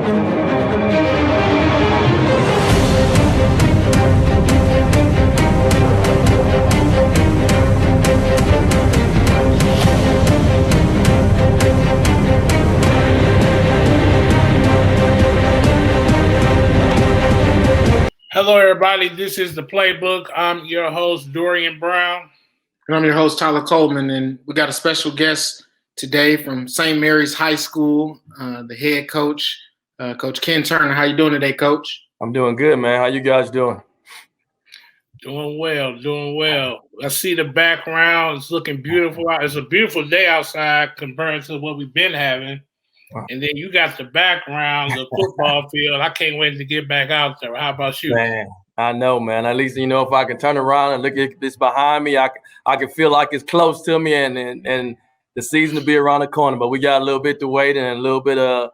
Hello, everybody. This is the Playbook. I'm your host, Dorian Brown. And I'm your host, Tyler Coleman. And we got a special guest today from St. Mary's High School, the head coach, Coach Ken Turner. How you doing today, Coach? I'm doing good, man. How you guys doing? Doing well. I see the background. It's looking beautiful. It's a beautiful day outside compared to what we've been having. And then you got the background, the football field. I can't wait to get back out there. How about you? Man, I know, man. At least, if I can turn around and look at this behind me, I can feel like it's close to me and the season to be around the corner. But we got a little bit to wait and a little bit of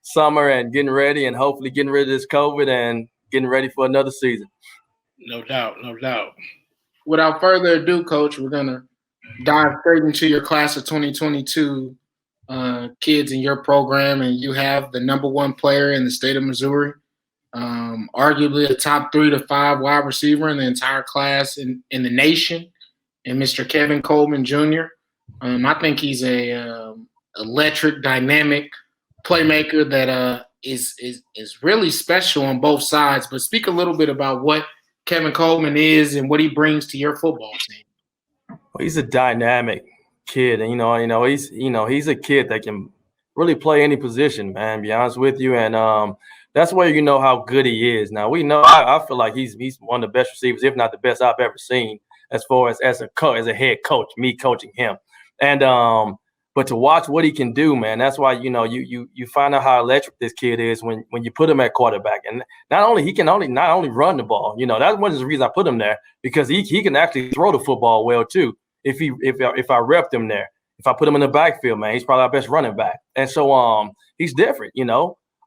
summer and getting ready and hopefully getting rid of this COVID and getting ready for another season. No doubt. Without further ado, Coach, we're going to dive straight into your class of 2022 kids in your program, and you have the number one player in the state of Missouri, arguably a top 3 to 5 wide receiver in the entire class in the nation, and Mr. Kevin Coleman Jr. I think he's a electric, dynamic playmaker that is really special on both sides. But speak a little bit about what Kevin Coleman is and what he brings to your football team. Well, he's a dynamic kid, and he's a kid that can really play any position, man. To be honest with you, and that's where you know how good he is. Now we know I feel like he's one of the best receivers, if not the best I've ever seen, as far as a head coach, me coaching him, and but to watch what he can do, man, that's why you find out how electric this kid is when you put him at quarterback, and not only run the ball, that's one of the reasons I put him there, because he can actually throw the football well too. If I repped him there, if I put him in the backfield, man, he's probably our best running back. And so he's different,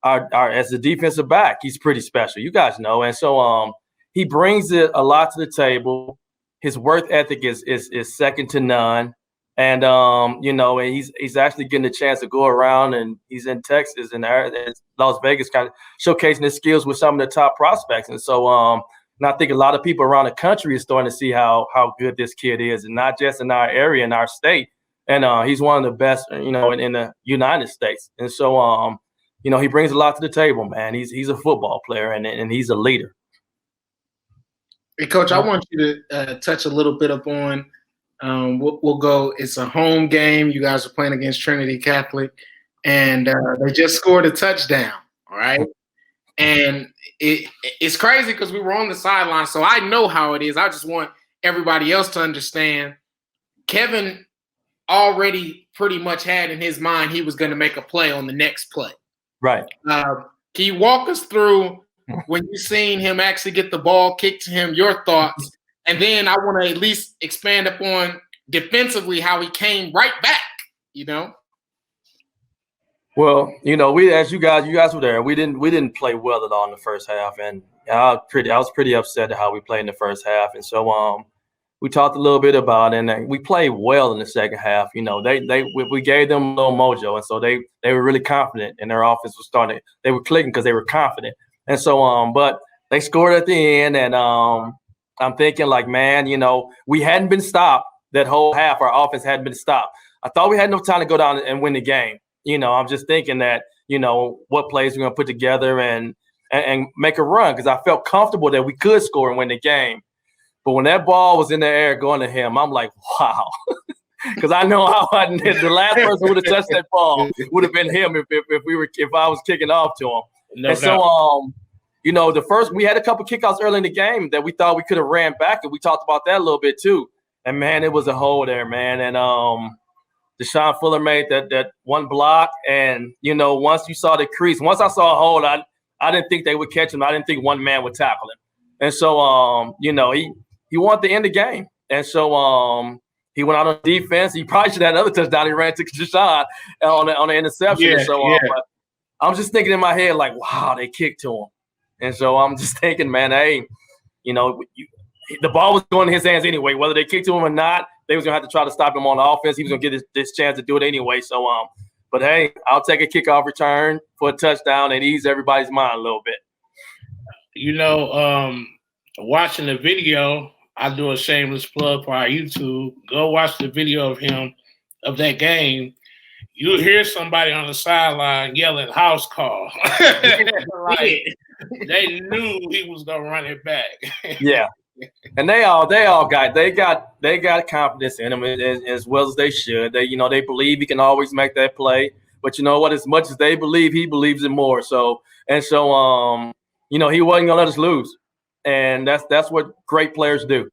Our as a defensive back, he's pretty special. You guys know. And so he brings it a lot to the table. His work ethic is second to none. And and he's actually getting a chance to go around, and he's in Texas and Las Vegas, kind of showcasing his skills with some of the top prospects. And so and I think a lot of people around the country is starting to see how good this kid is, and not just in our area, in our state. And he's one of the best, in the United States. And so, he brings a lot to the table, man. He's a football player, and he's a leader. Hey, Coach, I want you to touch a little bit upon. We'll go. It's a home game. You guys are playing against Trinity Catholic, and they just scored a touchdown. All right. And it's crazy because we were on the sideline, so I know how it is. I just want everybody else to understand. Kevin already pretty much had in his mind he was going to make a play on the next play. Right. Can you walk us through when you seen him actually get the ball kicked to him, your thoughts? And then I want to at least expand upon defensively how he came right back, Well, we, as you guys were there, we didn't play well at all in the first half, and I was pretty upset at how we played in the first half. And so we talked a little bit about it, and we played well in the second half. We gave them a little mojo, and so they were really confident, and their offense was starting. They were clicking because they were confident. And so but they scored at the end, and I'm thinking like, man, we hadn't been stopped that whole half. Our offense hadn't been stopped. I thought we had enough time to go down and win the game. I'm just thinking that, what plays we're going to put together and make a run, because I felt comfortable that we could score and win the game. But when that ball was in the air going to him, I'm like, wow, because I know how the last person who would have touched that ball would have been him if I was kicking off to him. No and doubt. So, we had a couple kickouts early in the game that we thought we could have ran back, and we talked about that a little bit too. And man, it was a hole there, man. And Deshaun Fuller made that one block, and once you saw the crease, once I saw a hole, I didn't think they would catch him. I didn't think one man would tackle him, and so he wanted to end the game, and so he went out on defense. He probably should have had another touchdown. He ran to Deshaun on the interception. Yeah, But I'm just thinking in my head like, wow, they kicked to him, and so I'm just thinking, man, hey, the ball was going in his hands anyway, whether they kicked to him or not. They was gonna have to try to stop him on the offense. He was gonna get this chance to do it anyway. So, But hey, I'll take a kickoff return for a touchdown and ease everybody's mind a little bit. Watching the video, I do a shameless plug for our YouTube. Go watch the video of him of that game. You'll hear somebody on the sideline yelling "house call." Like, they knew he was gonna run it back. Yeah, and they got confidence in him as well as they should. They they believe he can always make that play. But you know what? As much as they believe, he believes it more. So he wasn't gonna let us lose. And that's what great players do.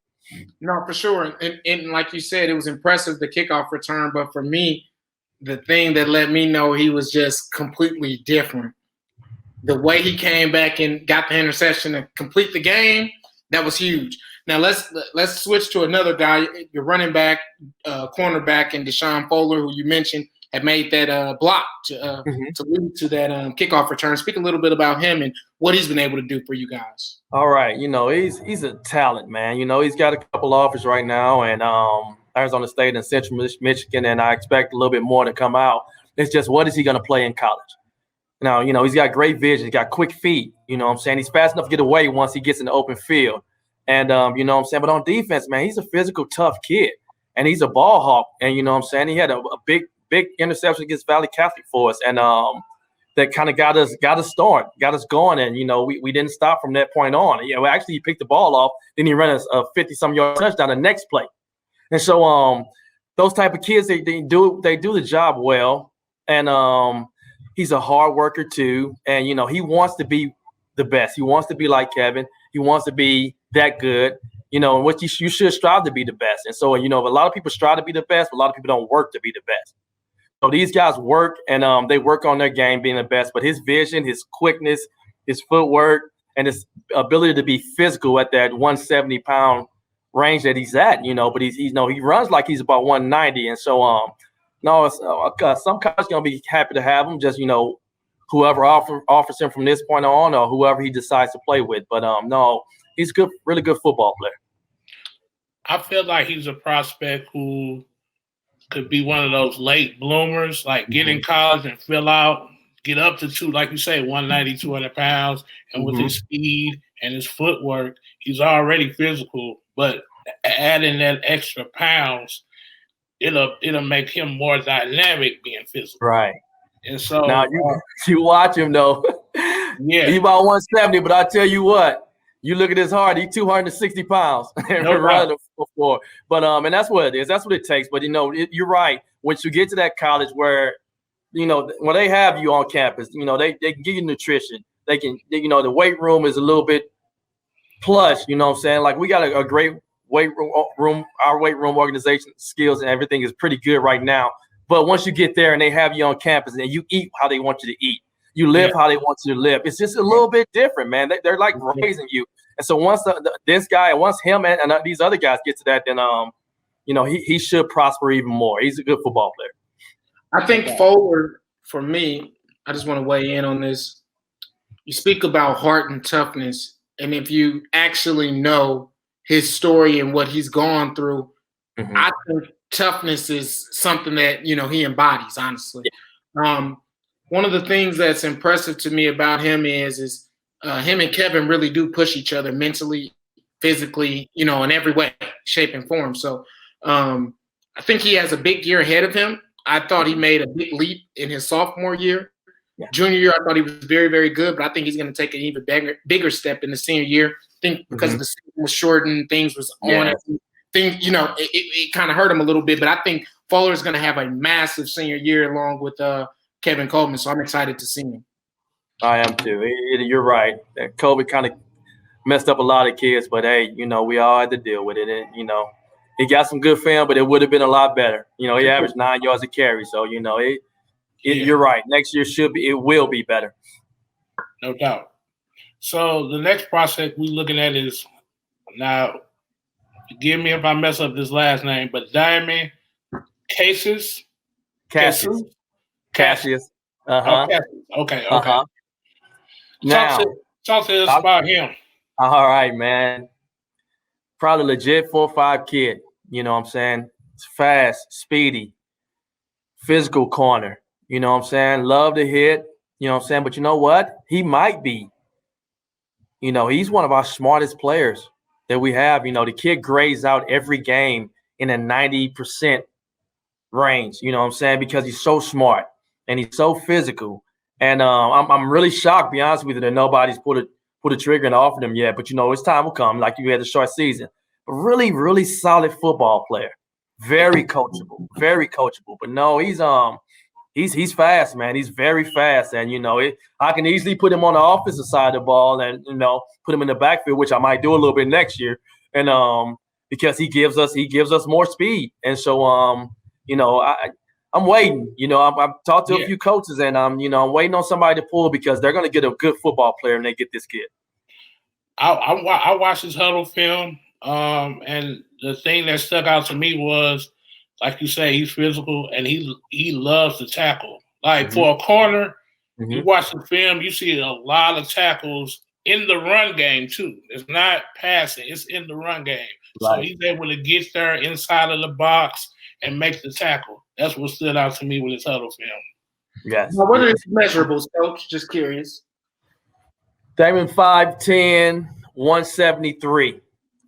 No, for sure. And like you said, it was impressive, the kickoff return. But for me, the thing that let me know he was just completely different, the way he came back and got the interception to complete the game, that was huge. Now let's switch to another guy, your running back, cornerback, and Deshaun Fuller, who you mentioned had made that block to lead to that kickoff return. Speak a little bit about him and what he's been able to do for you guys. All right, he's a talent, man. He's got a couple offers right now, and Arizona State and Central Michigan, and I expect a little bit more to come out. It's just, what is he going to play in college? Now, he's got great vision. He's got quick feet. You know what I'm saying? He's fast enough to get away once he gets in the open field. And, you know what I'm saying? But on defense, man, he's a physical, tough kid. And he's a ball hawk. And, you know what I'm saying? He had a big interception against Valley Catholic for us. And that kind of got us going. And, we didn't stop from that point on. Actually, he picked the ball off. Then he ran a 50-some-yard touchdown the next play. And so those type of kids, they do the job well. And he's a hard worker too. And, he wants to be the best. He wants to be like Kevin. He wants to be that good, and what you should strive to be the best. And so, a lot of people strive to be the best, but a lot of people don't work to be the best. So these guys work, and they work on their game being the best. But his vision, his quickness, his footwork, and his ability to be physical at that 170-pound range that he's at, but he runs like he's about 190. And so, some guys gonna be happy to have him. Just whoever offers him from this point on, or whoever he decides to play with. But no, he's good, really good football player. I feel like he's a prospect who could be one of those late bloomers, like get in college and fill out, get up to like you say, 190, 200 pounds, and with his speed and his footwork, he's already physical. But adding that extra pounds, it'll make him more dynamic being physical. Right. And so now you watch him though. Yeah, he's about 170, but I tell you what, you look at his heart, he's 260 pounds. No before. But and that's what it is. That's what it takes. But you're right. Once you get to that college where when they have you on campus, they can give you nutrition. They can, the weight room is a little bit plush. You know what I'm saying? Like, we got a great weight room. Our weight room organization skills and everything is pretty good right now. But once you get there and they have you on campus and you eat how they want you to eat, you live how they want you to live, it's just a little bit different, man. They're like raising you. And so once this guy, once him and these other guys get to that, then he should prosper even more. He's a good football player. I think Fuller, for me, I just want to weigh in on this. You speak about heart and toughness, and if you actually know his story and what he's gone through, I think toughness is something that he embodies, honestly. One of the things that's impressive to me about him is him and Kevin really do push each other mentally, physically, in every way, shape, and form. So I think he has a big year ahead of him. I thought he made a big leap in his sophomore year. Yeah. Junior year, I thought he was very, very good, but I think he's going to take an even bigger step in the senior year. I think because the season was shortened, things was on it. It kind of hurt him a little bit, but I think Fuller is going to have a massive senior year along with Kevin Coleman, so I'm excited to see him. I am too. You're right. COVID kind of messed up a lot of kids, but hey, we all had to deal with it. And he got some good film, but it would have been a lot better. He averaged 9 yards a carry, so you're right. Next year it will be better. No doubt. So the next prospect we're looking at is, now, forgive me if I mess up this last name, but Diamond Cassius. Cassius. Okay. Now, talk to us about him. All right, man. Probably legit 4-5 kid. You know what I'm saying? It's fast, speedy, physical corner. You know what I'm saying? Love to hit. You know what I'm saying? But you know what? He might be. You know, he's one of our smartest players that we have. You know, the kid grades out every game in a 90% range. You know what I'm saying? Because he's so smart and he's so physical. And I'm really shocked, be honest with you, that nobody's pulled a trigger and offered him yet. But, you know, his time will come, like you had a short season. But really, really solid football player. Very coachable. Very coachable. But no, he's fast, man. He's very fast. And, you know, I can easily put him on the offensive side of the ball and, you know, put him in the backfield, which I might do a little bit next year. And because he gives us more speed. And so you know, I'm waiting. You know, I've talked to a few coaches, and you know, I'm waiting on somebody to pull because they're going to get a good football player when they get this kid. I watched his huddle film, and the thing that stuck out to me was, like you say, he's physical and he loves to tackle. Like for a corner, you watch the film, you see a lot of tackles in the run game too. It's not passing; it's in the run game. Right. So he's able to get there inside of the box and make the tackle. That's what stood out to me with his huddle film. Yes. Now, what are his measurables, Coach? Just curious. Damon 5'10", 173. 5'10",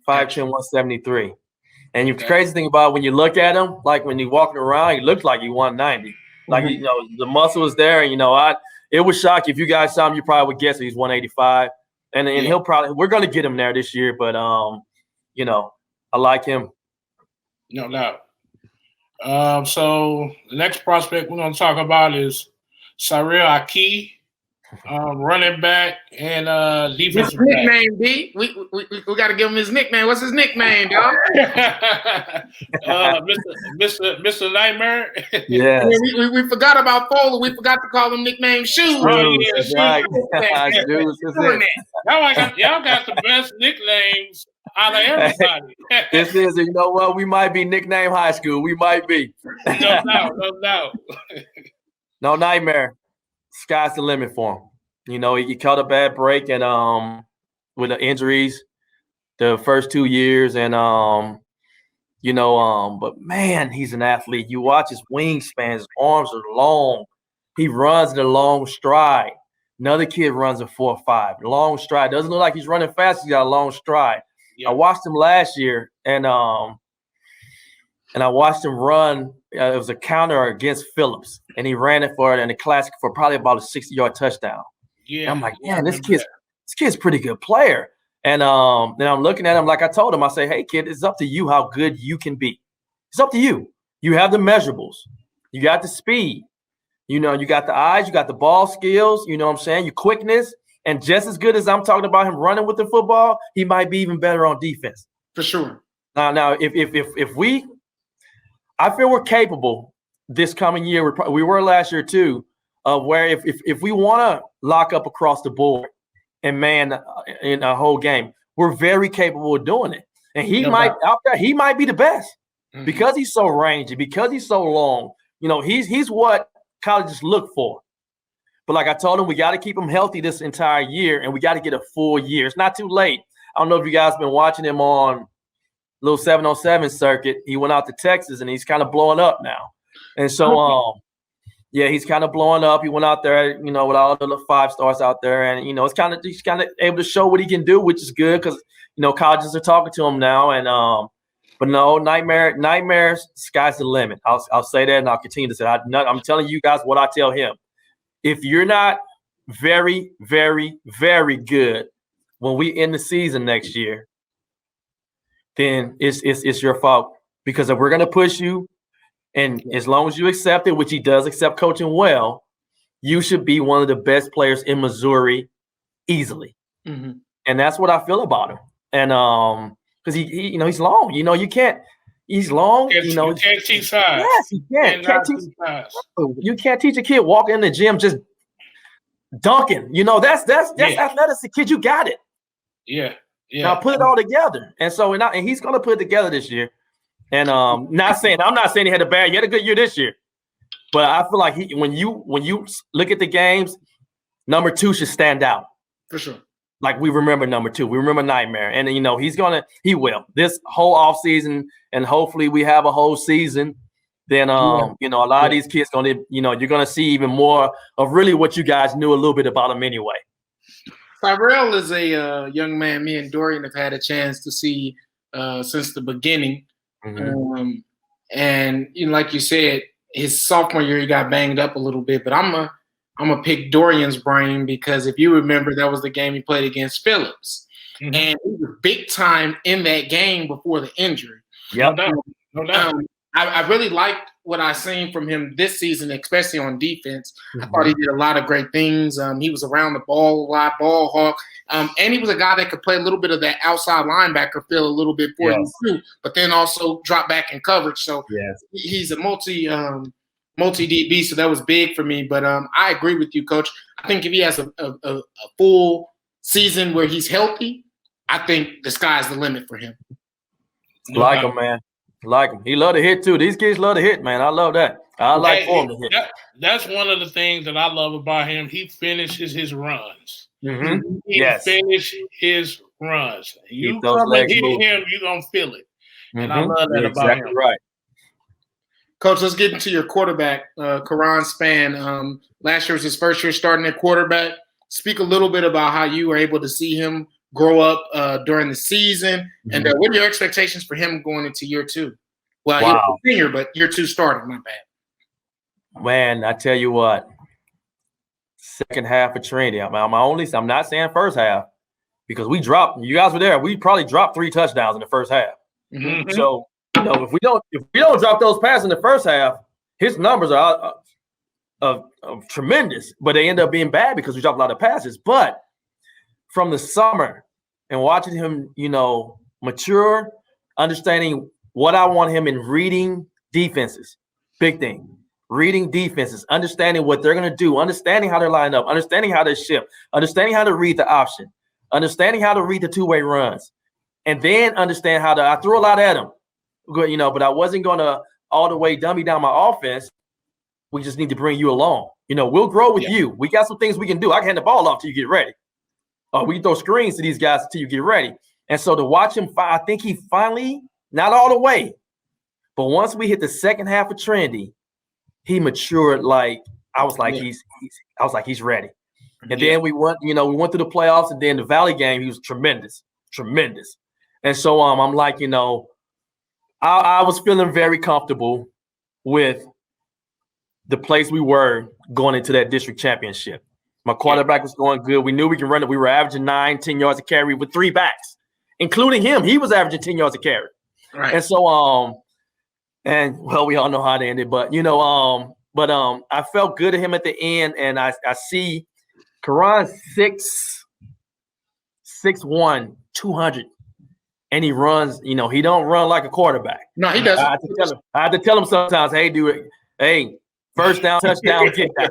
173. And the crazy thing about when you look at him, like when he's walking around, he looks like he 190. Like, you know, the muscle is there. And, you know, it was shocking. If you guys saw him, you probably would guess he's 185. And he'll probably – we're going to get him there this year. But, you know, I like him. No doubt. So the next prospect we're going to talk about is Cyril Aki, running back and defensive back. Nickname, D. We got to give him his nickname. What's his nickname, dog? Mr. Nightmare. Yeah. We forgot about Fowler. We forgot to call him nickname Shoes. Oh, yeah, right. Y'all got the best nicknames out of everybody. This is, you know what? We might be nicknamed high school. We might be. No doubt. No, Nightmare. Sky's the limit for him. You know, he caught a bad break and with the injuries the first 2 years. And, you know, but, man, he's an athlete. You watch his wingspan. His arms are long. He runs in a long stride. Another kid runs a 4.5. Long stride. Doesn't look like he's running fast. He's got a long stride. Yep. I watched him last year, and I watched him run. It was a counter against Phillips, and he ran it in the classic for probably about a 60-yard touchdown. Yeah, and I'm like, man, this kid's a pretty good player. And then I'm looking at him like I told him. I say, hey, kid, it's up to you how good you can be. It's up to you. You have the measurables. You got the speed. You know, you got the eyes. You got the ball skills. You know what I'm saying? Your quickness. And just as good as I'm talking about him running with the football, he might be even better on defense. For sure. Now, if we, I feel we're capable this coming year. We were last year too, of where if we want to lock up across the board and man in a whole game, we're very capable of doing it. And he might be the best because he's so rangy, because he's so long. You know, he's what colleges look for. But like I told him, we got to keep him healthy this entire year, and we got to get a full year. It's not too late. I don't know if you guys have been watching him on little 707 circuit. He went out to Texas, and he's kind of blowing up now. And so, yeah, he's kind of blowing up. He went out there, you know, with all the little 5-stars out there, and you know, he's kind of able to show what he can do, which is good because you know colleges are talking to him now. And but no, Nightmare, sky's the limit. I'll say that, and I'll continue to say. I'm telling you guys what I tell him. If you're not very, very, very good when we end the season next year, then it's your fault. Because if we're going to push you, and as long as you accept it, which he does accept coaching well, you should be one of the best players in Missouri easily. Mm-hmm. And that's what I feel about him. And because he you know, he's long. You know, you can't. He's long. You know, you can't teach size. Yes, you can't teach size. You can't teach a kid walking in the gym just dunking. You know, that's athleticism. Kid, you got it. Yeah. Now put it all together. And so, and he's going to put it together this year. And I'm not saying he had a good year this year, but I feel like when you look at the games, number 2 should stand out for sure. Like we remember number 2, we remember Nightmare, and you know he will this whole offseason, and hopefully we have a whole season then you know, a lot of these kids you're gonna see even more of really what you guys knew a little bit about them anyway. Tyrell is a young man me and Dorian have had a chance to see since the beginning. And you know, like you said, his sophomore year he got banged up a little bit, but I'm gonna pick Dorian's brain because if you remember, that was the game he played against Phillips, and he was big time in that game before the injury. Yep. No doubt. I really liked what I seen from him this season, especially on defense. I thought he did a lot of great things. He was around the ball a lot, ball hawk. And he was a guy that could play a little bit of that outside linebacker feel a little bit for you too, but then also drop back in coverage. So he's a multi DB, so that was big for me. But I agree with you, Coach. I think if he has a full season where he's healthy, I think the sky's the limit for him. Like him, man. Like him. He love to hit too. These kids love to hit, man. I love that. I like for him to hit. That's one of the things that I love about him. He finishes his runs. He finishes his runs. You come and hit him, you're gonna feel it. And I love that about him. Right. Coach, let's get into your quarterback, Karan Span. Last year was his first year starting at quarterback. Speak a little bit about how you were able to see him grow up during the season, and what are your expectations for him going into year two? Well, he's a senior, but year two starting, not bad. Man, I tell you what, second half of Trinity. I'm not saying first half because we dropped. You guys were there. We probably dropped 3 touchdowns in the first half. So you know, if we don't drop those passes in the first half, his numbers are tremendous. But they end up being bad because we dropped a lot of passes. But from the summer and watching him, you know, mature, understanding what I want him in reading defenses, big thing. Reading defenses, understanding what they're going to do, understanding how they're lined up, understanding how they shift, understanding how to read the option, understanding how to read the two-way runs, and then understand how to – I threw a lot at him, you know, but I wasn't going to all the way dummy down my offense. We just need to bring you along. You know, we'll grow with you. We got some things we can do. I can hand the ball off till you get ready. We can throw screens to these guys till you get ready. And so to watch him, I think he finally, not all the way, but once we hit the second half of Trinity, he matured. Like I was like, he's ready. And then we went through the playoffs, and then the Valley game, he was tremendous. And so I'm like, you know, I was feeling very comfortable with the place we were going into that district championship. My quarterback was going good. We knew we can run it. We were averaging 9-10 yards a carry with 3 backs, including him. He was averaging 10 yards a carry. Right. And so, and well, we all know how they ended, but you know, I felt good at him at the end, and I see Karan 6'1", 200, and he runs. You know, he don't run like a quarterback. No, he doesn't. I have to tell him sometimes, hey, dude, hey. First down, touchdown, get down.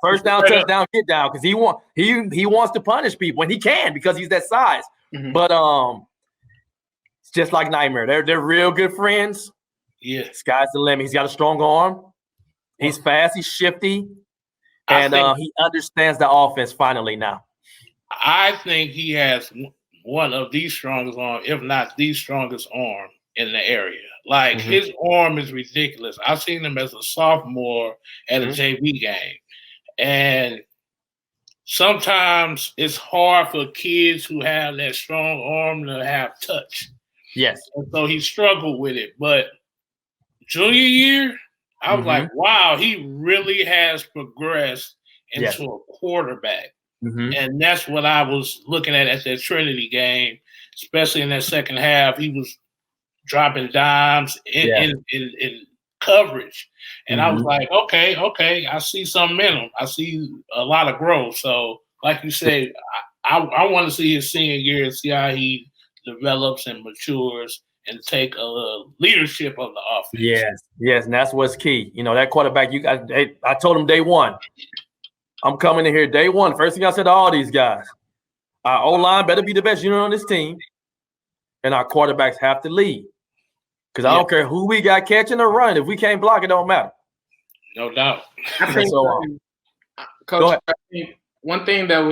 First down, touchdown, get down. Because he wants to punish people, and he can because he's that size. But it's just like Nightmare. They're real good friends. Yeah, sky's the limit. He's got a strong arm. He's fast. He's shifty, and he understands the offense finally now. I think he has one of the strongest arms, if not the strongest arm in the area. Like his arm is ridiculous. I've seen him as a sophomore at a JV game. And sometimes it's hard for kids who have that strong arm to have touch. Yes. And so he struggled with it. But junior year, I was like, wow, he really has progressed into a quarterback. And that's what I was looking at that Trinity game, especially in that second half. He was dropping dimes in coverage. And I was like, okay, I see something in him. I see a lot of growth. So, like you said, I want to see his senior year and see how he develops and matures and take a leadership of the offense. Yes, and that's what's key. You know, that quarterback, I told him day one, I'm coming in here day one. First thing I said to all these guys, our O-line better be the best unit on this team, and our quarterbacks have to lead. Because I don't care who we got catching or running. If we can't block, it don't matter. No doubt. I think, Coach, I think one thing that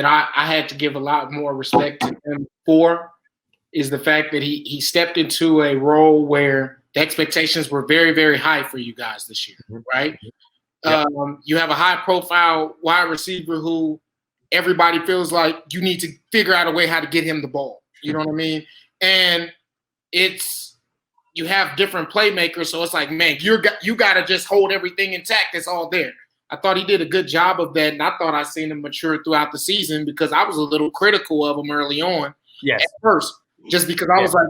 I had to give a lot more respect to him for is the fact that he stepped into a role where the expectations were very, very high for you guys this year, right? Yep. You have a high-profile wide receiver who everybody feels like you need to figure out a way how to get him the ball. You know what I mean? And you have different playmakers, so it's like, man, you got to just hold everything intact. It's all there. I thought he did a good job of that, and I thought I seen him mature throughout the season because I was a little critical of him early on at first, just because I was like,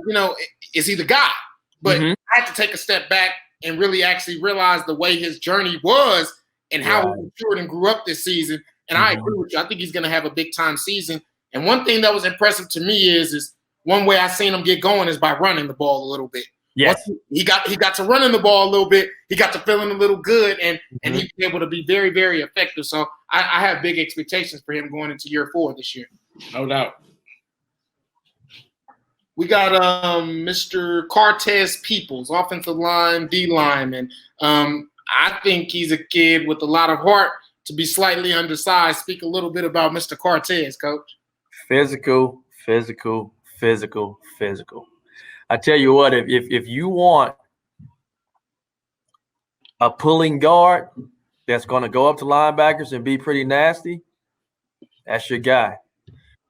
is he the guy? But I had to take a step back and really actually realize the way his journey was and how he matured and grew up this season. And I agree with you. I think he's going to have a big-time season. And one thing that was impressive to me is one way I seen him get going is by running the ball a little bit. Yes. He got to running the ball a little bit. He got to feeling a little good, and he was able to be very, very effective. So I have big expectations for him going into year 4 this year. No doubt. We got Mr. Cortez Peoples, offensive line, D lineman. I think he's a kid with a lot of heart to be slightly undersized. Speak a little bit about Mr. Cortez, Coach. Physical, physical, physical, physical. I tell you what, if you want a pulling guard that's going to go up to linebackers and be pretty nasty, that's your guy.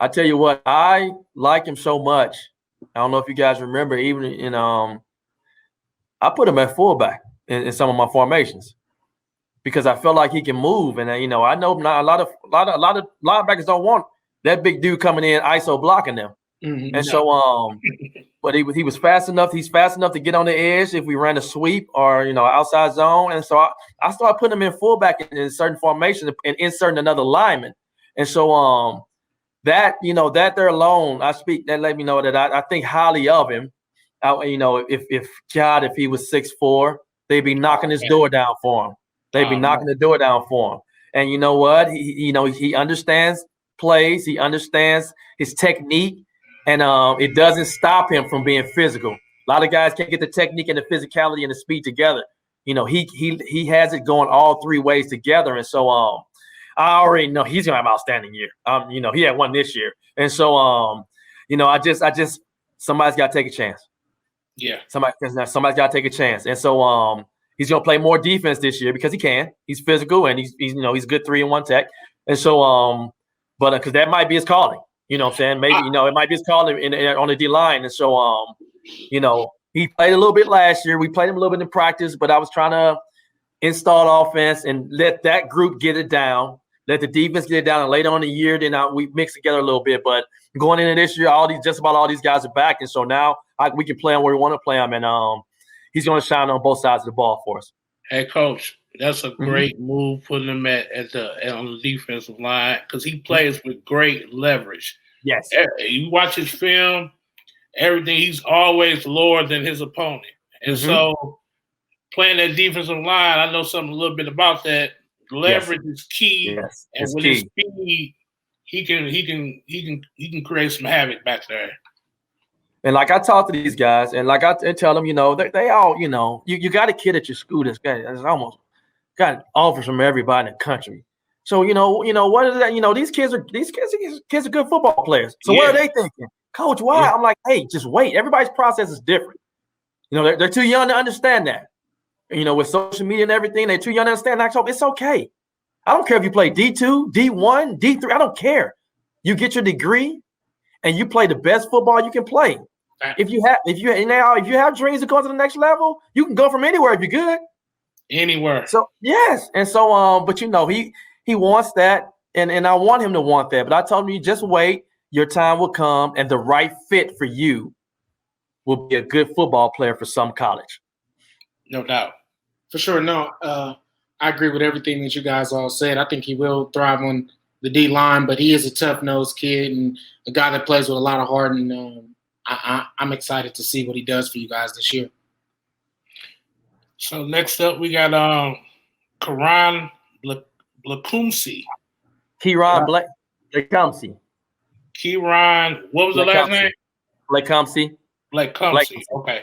I tell you what, I like him so much. I don't know if you guys remember, even in I put him at fullback in some of my formations because I felt like he can move, and I know not a lot of linebackers don't want that big dude coming in ISO blocking them, and so but he was fast enough. He's fast enough to get on the edge if we ran a sweep or outside zone, and so I started putting him in fullback in certain formations and inserting another lineman, and so that there alone, that let me know that I think highly of him. If he was 6'4", they'd be knocking his door down for him. They'd be knocking the door down for him. And you know what? He understands plays. He understands his technique, and it doesn't stop him from being physical. A lot of guys can't get the technique and the physicality and the speed together. He has it going all 3 ways together, and so I already know he's gonna have an outstanding year. He had one this year, and so I just somebody's got to take a chance. Yeah, somebody's got to take a chance, and so he's gonna play more defense this year because he can. He's physical and he's good 3-in-1 tech, and so but because that might be his calling. You know what I'm saying? Maybe it might be his calling on the D line, and so he played a little bit last year. We played him a little bit in practice, but I was trying to install offense and let that group get it down. Let the defense get it down, and later on in the year, then we mix together a little bit. But going into this year, just about all these guys are back, and so now we can play him where we want to play him, and he's going to shine on both sides of the ball for us. Hey, Coach, that's a great move putting him on the defensive line because he plays with great leverage. Yes, you watch his film, everything. He's always lower than his opponent, and so playing that defensive line, I know a little bit about that. Leverage is key, and with his speed, he can create some havoc back there. And like I talk to these guys, and like I tell them, they all, you got a kid at your school that's almost got offers from everybody in the country. So what is that? These kids are good football players. So what are they thinking, Coach? Why? I'm like, hey, just wait. Everybody's process is different. They're too young to understand that. With social media and everything, they're too young to understand that. So it's okay. I don't care if you play D2, D1, D3. I don't care. You get your degree, and you play the best football you can play. If you have dreams to go to the next level, you can go from anywhere if you're good. Anywhere. So yes, and so but he wants that, and I want him to want that. But I told him, you just wait. Your time will come, and the right fit for you will be a good football player for some college. No doubt. For sure. No, I agree with everything that you guys all said. I think he will thrive on the D line, but he is a tough-nosed kid and a guy that plays with a lot of heart, and I'm excited to see what he does for you guys this year. So next up, we got Karan Blakumsi. Kieran Blakumsi. Kieran, what was the last name? Blakumsi. Blakumsi. Okay.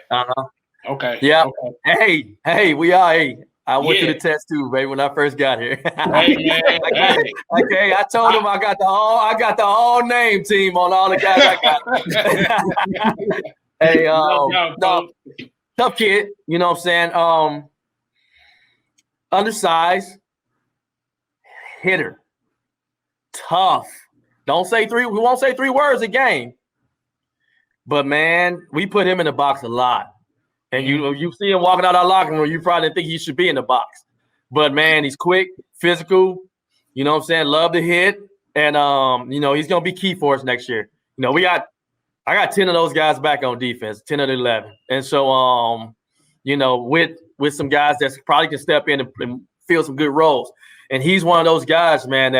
Okay. Yeah. Okay. Hey, we are. Hey, I went through the test too, baby, when I first got here. Hey, man. Okay, I told him I got the all name team on all the guys I got. Hey, Tough kid, you know what I'm saying? Undersized, hitter, tough. Don't say three. We won't say 3 words a game. But man, we put him in the box a lot. And you see him walking out our locker room, you probably think he should be in the box. But man, he's quick, physical. You know what I'm saying? Love to hit, and he's gonna be key for us next year. I got 10 of those guys back on defense, 10 of the 11, and so with some guys that probably can step in and fill some good roles. And he's one of those guys, man,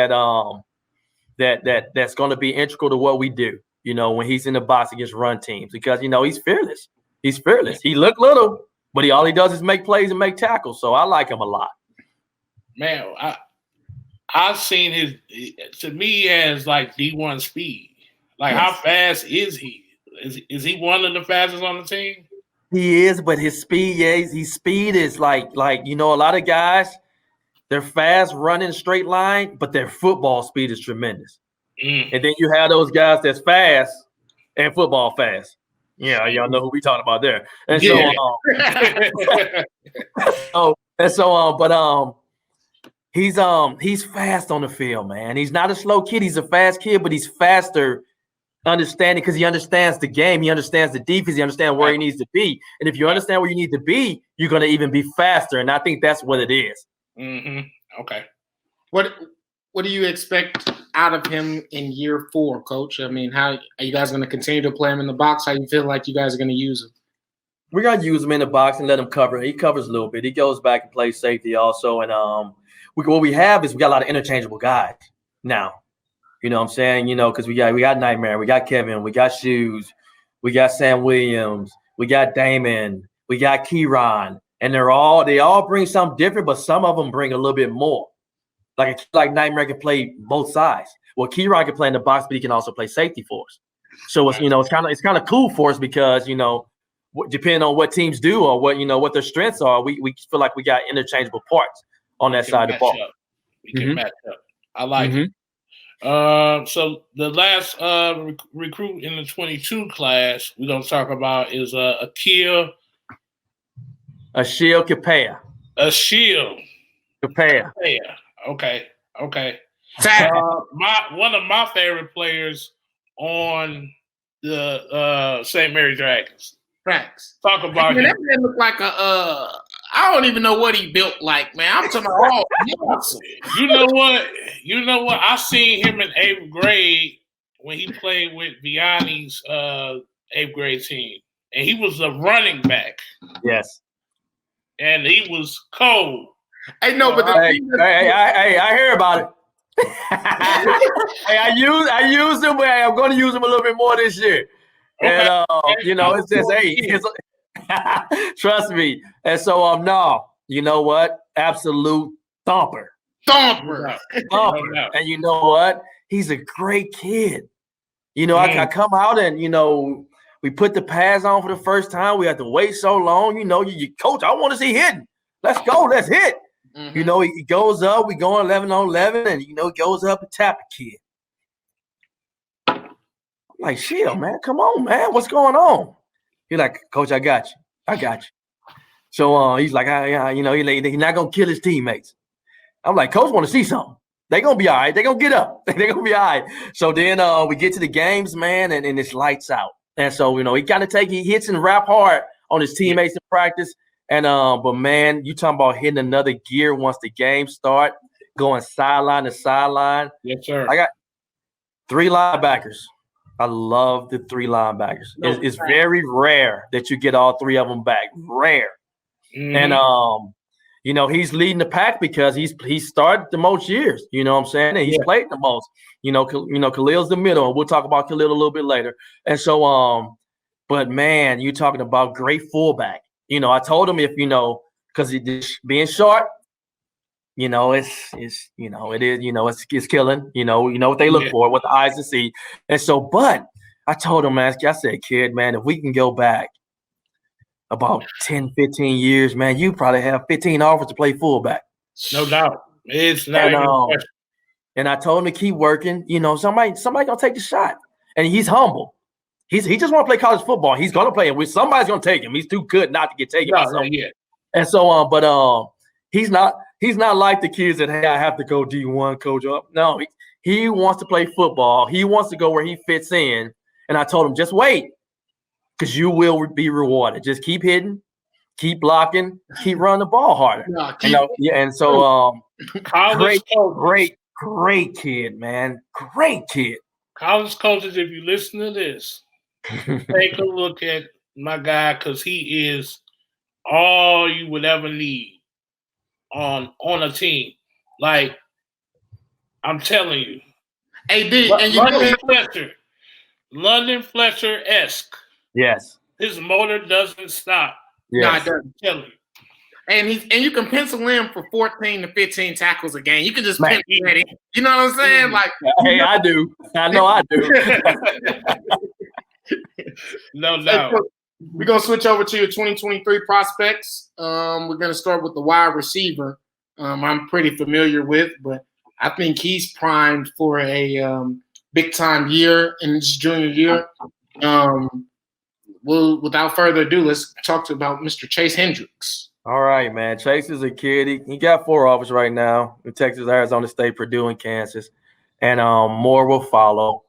that's going to be integral to what we do. When he's in the box against run teams, because he's fearless. He's fearless. He look little, but all he does is make plays and make tackles. So I like him a lot. Man, I've seen to me, he has like D1 speed. Like, how fast is he? Is he one of the fastest on the team? He is, but his speed, his speed is like a lot of guys, they're fast running straight line, but their football speed is tremendous. And then you have those guys that's fast and football fast. Yeah, y'all know who we talking about there. And he's fast on the field, man. He's not a slow kid. He's a fast kid, but he's faster understanding because he understands the game. He understands the defense. He understands where he needs to be. And if you understand where you need to be, you're going to even be faster. And I think that's what it is. Mm-hmm. Okay. What do you expect out of him in year 4, Coach? I mean, how are you guys going to continue to play him in the box? How you feel like you guys are going to use him? We're going to use him in the box and let him cover. He covers a little bit. He goes back and plays safety also. And what we have is we got a lot of interchangeable guys now. You know what I'm saying? Because we got Nightmare, we got Kevin, we got Shoes, we got Sam Williams, we got Damon, we got Kieran, and they all bring something different, but some of them bring a little bit more. Like Nightmare can play both sides. Well, Kieran can play in the box, but he can also play safety for us. So it's kind of cool for us because depending on what teams do or what their strengths are, we feel like we got interchangeable parts on that side of the ball. We can match up. I like it. So the last recruit in the 22 class we're going to talk about is Ashil Kapea. Ashil Kapea. Okay. One of my favorite players on the St. Mary Dragons. Facts. Talk about him. That man look like I don't even know what he built like, man. I'm talking about You know what? I seen him in 8th grade when he played with Vianney's 8th grade team. And he was a running back. Yes. And he was cold. Hey, no, but I hear about it. Hey, I used him, but I'm going to use him a little bit more this year. And it's just trust me. And so no, you know what? Absolute thumper. Thumper. And you know what? He's a great kid. I come out and we put the pads on for the first time. We had to wait so long. You coach, I want to see hitting. Let's go. Let's hit. Mm-hmm. He goes up. We go 11 on 11, and he goes up and tap the kid. I'm like, chill, man. Come on, man. What's going on? He's like, Coach, I got you. So he's like, he's not gonna kill his teammates. I'm like, Coach, want to see something. They're gonna be all right. They're gonna get up. They're gonna be all right. So then we get to the games, man, and it's lights out. And so he hits and rap hard on his teammates in practice. And but man, you talking about hitting another gear once the game start, going sideline to sideline. Yes, sir. I got 3 linebackers. I love the 3 linebackers. It's very rare that you get all 3 of them back. Rare. Mm-hmm. And he's leading the pack because he started the most years. You know what I'm saying? And he's played the most. Khalil's the middle, and we'll talk about Khalil a little bit later. And so but man, you talking about great fullback. I told him because being short, it's killing. You know what they look for, what the eyes to see. And so, but I told him, man, I said, kid, man, if we can go back about 10, 15 years, man, you probably have 15 offers to play fullback. No doubt. It's not even a question. And I told him to keep working. Somebody gonna take the shot. And he's humble. He just want to play college football. He's gonna play it. Somebody's gonna take him. He's too good not to get taken by someone. Yeah. And so but he's not like the kids that, hey, I have to go D1 coach up. No, he wants to play football. He wants to go where he fits in. And I told him, just wait, because you will be rewarded. Just keep hitting, keep blocking, keep running the ball harder. And so great kid, man. Great kid. College coaches, if you listen to this, take a look at my guy, because he is all you would ever need on a team. Like, I'm telling you. AD, and London Fletcher-esque. Yes. His motor doesn't stop. Yes. No, it doesn't. I'm telling you. And you can pencil in for 14 to 15 tackles a game. You can just pencil that in. You know what I'm saying? Like, hey, I do. I know I do. No doubt. We're gonna switch over to your 2023 prospects. We're gonna start with the wide receiver. I'm pretty familiar with, but I think he's primed for a big time year in his junior year. Well, without further ado, let's talk about Mr. Chase Hendricks. All right, man. Chase is a kid. He got 4 offers right now in Texas, Arizona State, Purdue, and Kansas. And more will follow.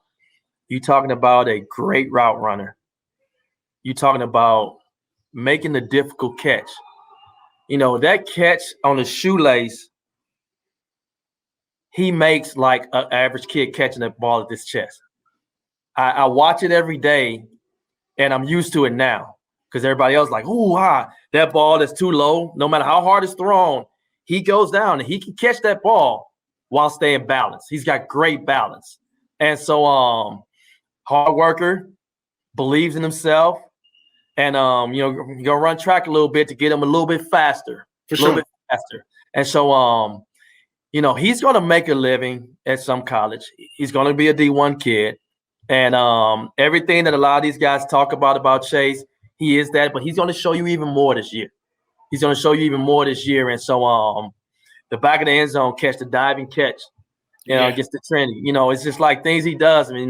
You talking about a great route runner. You talking about making the difficult catch. You know, that catch on the shoelace, he makes like an average kid catching a ball at this chest. I watch it every day, and I'm used to it now. Because everybody else is like, that ball that's too low, no matter how hard it's thrown, he goes down and he can catch that ball while staying balanced. He's got great balance. And so hard worker, believes in himself, and you're gonna run track a little bit to get him a little bit faster. And so he's gonna make a living at some college. He's gonna be a D1 kid. And everything that a lot of these guys talk about Chase, he is that, but he's going to show you even more this year. And so the back of the end zone catch, the diving catch, gets the Trinity. It's just like things he does. And he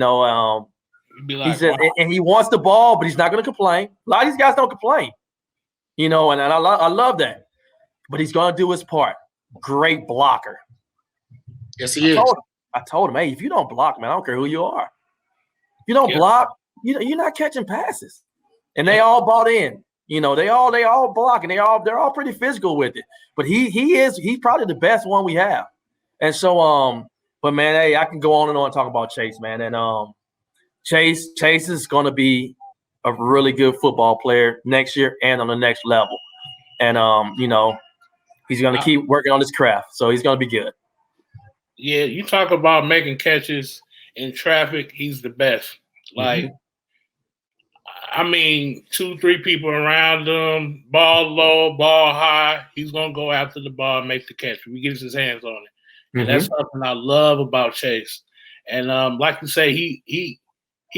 wants the ball, but he's not going to complain. A lot of these guys don't complain. And I love that. But he's going to do his part. Great blocker. Yes, he is. I told him, hey, if you don't block, man, I don't care who you are. If you don't block, you're not catching passes. And they all bought in. They all block, and they're all pretty physical with it. But he's probably the best one we have. And so but man, hey, I can go on and on and talk about Chase, man. And Chase is gonna be a really good football player next year and on the next level. And he's gonna keep working on his craft. So he's gonna be good. Yeah, you talk about making catches in traffic, he's the best. Like, I mean, 2-3 people around him, ball low, ball high, he's going to go after the ball and make the catch if he gets his hands on it. And that's something I love about Chase. And like you say, he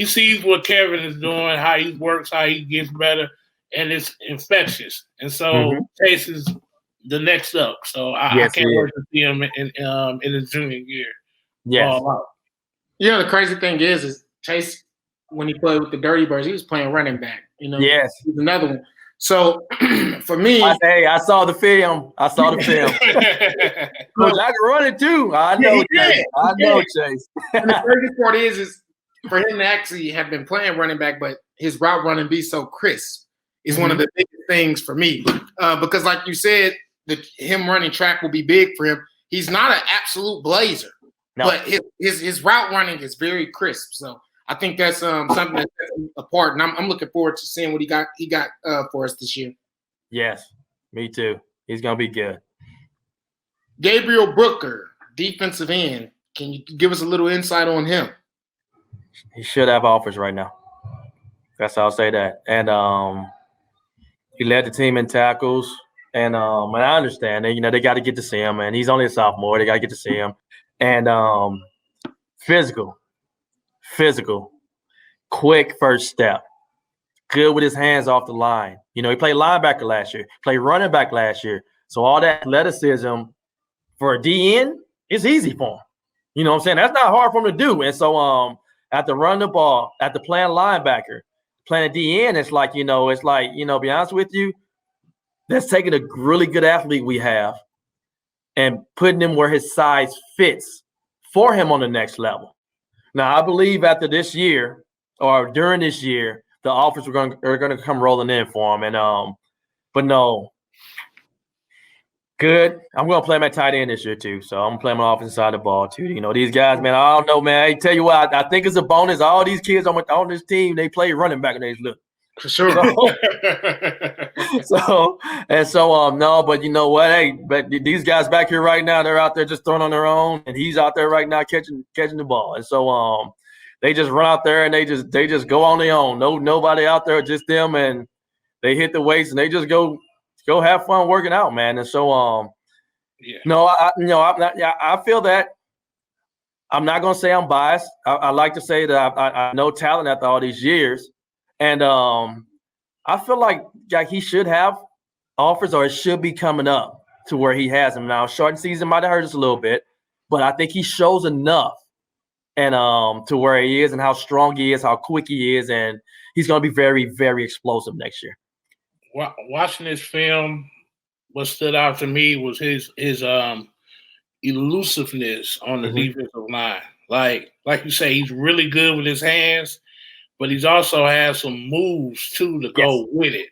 sees what Kevin is doing, how he works, how he gets better, and it's infectious. And so Chase is the next up. So I can't wait to see him in his junior year. Yes. The crazy thing is Chase, when he played with the Dirty Birds, he was playing running back. Yes. He's another one. So for me, I saw the film. Coach, I can run it too. I know, Chase. And the crazy part is for him to actually have been playing running back, but his route running be so crisp is one of the biggest things for me. Because like you said, him running track will be big for him. He's not an absolute blazer. No. But his route running is very crisp. So I think that's something that sets him apart. And I'm looking forward to seeing what he got for us this year. Yes, me too. He's going to be good. Gabriel Brooker, defensive end. Can you give us a little insight on him? He should have offers right now. That's how I'll say that. And he led the team in tackles. And I understand that, they got to get to see him, man. He's only a sophomore. They got to get to see him. And physical, quick first step, good with his hands off the line. He played linebacker last year, played running back last year. So all that athleticism for a DN is easy for him. You know what I'm saying? That's not hard for him to do. And so After running the ball, after playing linebacker, playing DN, it's like, be honest with you, that's taking a really good athlete we have and putting him where his size fits for him on the next level. Now, I believe after this year or during this year, the offers are going to come rolling in for him. And but no, good. I'm going to play my tight end this year too, so I'm playing my offensive side of the ball too. These guys, man. I don't know, man. I tell you what, I think it's a bonus. All these kids on this team, they play running back in these look. For sure. No, but you know what? Hey, but these guys back here right now, they're out there just throwing on their own, and he's out there right now catching the ball. And so they just run out there and they just go on their own. Nobody out there, just them, and they hit the weights and they just go have fun working out, man. And so I feel that I'm not gonna say I'm biased. I like to say that I know talent after all these years. And I feel like he should have offers, or it should be coming up to where he has them now. Shortened season might have hurt us a little bit, but I think he shows enough and to where he is and how strong he is, how quick he is, and he's going to be very, very explosive next year. Watching this film, what stood out to me was his elusiveness on the defensive line. Like you say, he's really good with his hands, but he's also has some moves too to go with it,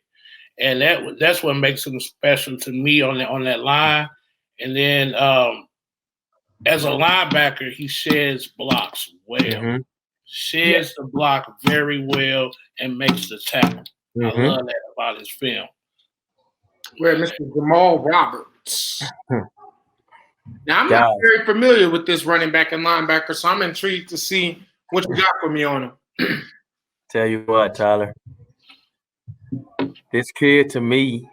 and that's what makes him special to me on that line. And then as a linebacker, he sheds blocks well, sheds the block very well, and makes the tackle. I love that about his film. Where Mr. Jamal Roberts. Now I'm not very familiar with this running back and linebacker, so I'm intrigued to see what you got for me on him. Tell you what, Tyler, this kid to me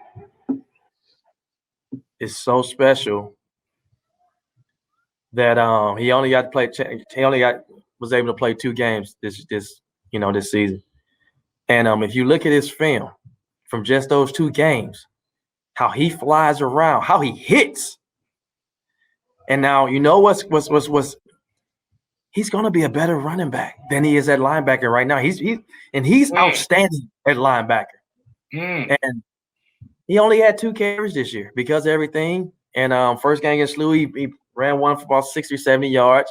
is so special that he only was able to play 2 games this season. And if you look at his film from just those 2 games, how he flies around, how he hits, and now you know what's he's going to be a better running back than he is at linebacker right now. He's outstanding at linebacker. And he only had 2 carries this year because of everything. And first game against Louis, he ran one for about 60 or 70 yards,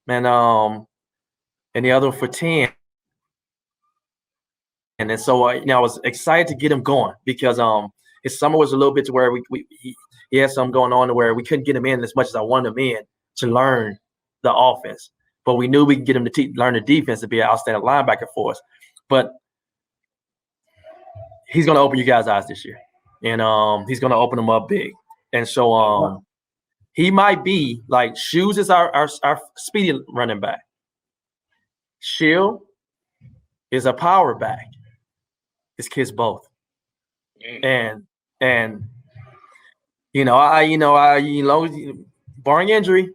and the other one for 10. And then so I was excited to get him going because his summer was a little bit to where he had something going on to where we couldn't get him in as much as I wanted him in to learn the offense. But we knew we could get him to learn the defense to be an outstanding linebacker for us. But he's going to open you guys' eyes this year. And he's going to open them up big. And so he might be like Shoes is our speedy running back. Shield is a power back. This kid's both. And barring injury,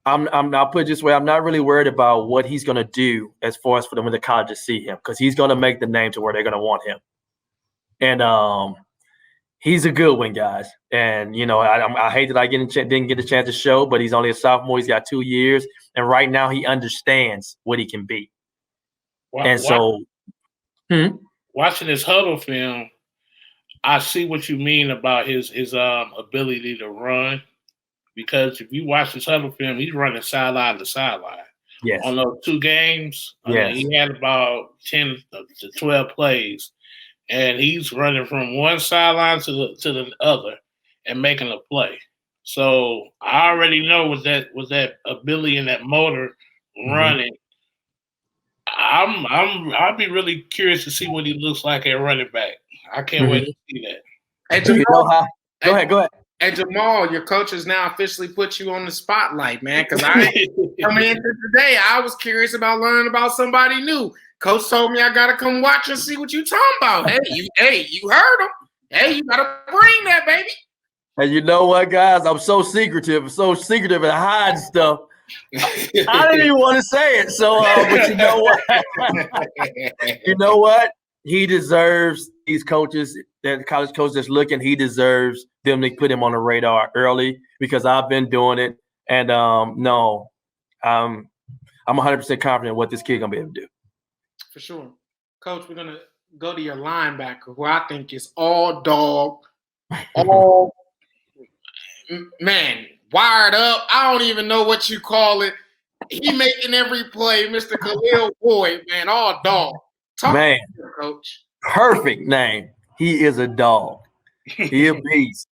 I'll put it this way, I'm not really worried about what he's going to do as far as for them in the college to see him, because he's going to make the name to where they're going to want him. And he's a good one, guys. And, I hate that I didn't get a chance to show, but he's only a sophomore. He's got 2 years. And right now he understands what he can be. Watching his huddle film, I see what you mean about his ability to run. Because if you watch his huddle film, he's running sideline to sideline. Yes. On those 2 games, he had about 10 to 12 plays, and he's running from one sideline to the other and making a play. So I already know with that ability and that motor running, I'll be really curious to see what he looks like at running back. I can't wait to see that. Hey, Jamal, go ahead. Hey, Jamal, your coach has now officially put you on the spotlight, man, because coming into today, I was curious about learning about somebody new. Coach told me I got to come watch and see what you talking about. Hey, you heard him. Hey, you got to bring that, baby. And you know what, guys? I'm so secretive and hide stuff. I didn't even want to say it. So, but you know what? You know what? He deserves these coaches, that college coach that's looking, he deserves them to put him on the radar early, because I've been doing it. And I'm 100% confident in what this kid gonna be able to do. For sure. Coach, we're gonna go to your linebacker, who I think is all dog, all man, wired up. I don't even know what you call it. He making every play, Mr. Khalil Boyd, man, all dog. Talk Man, to you, Coach. perfect name. He is a dog. He a beast.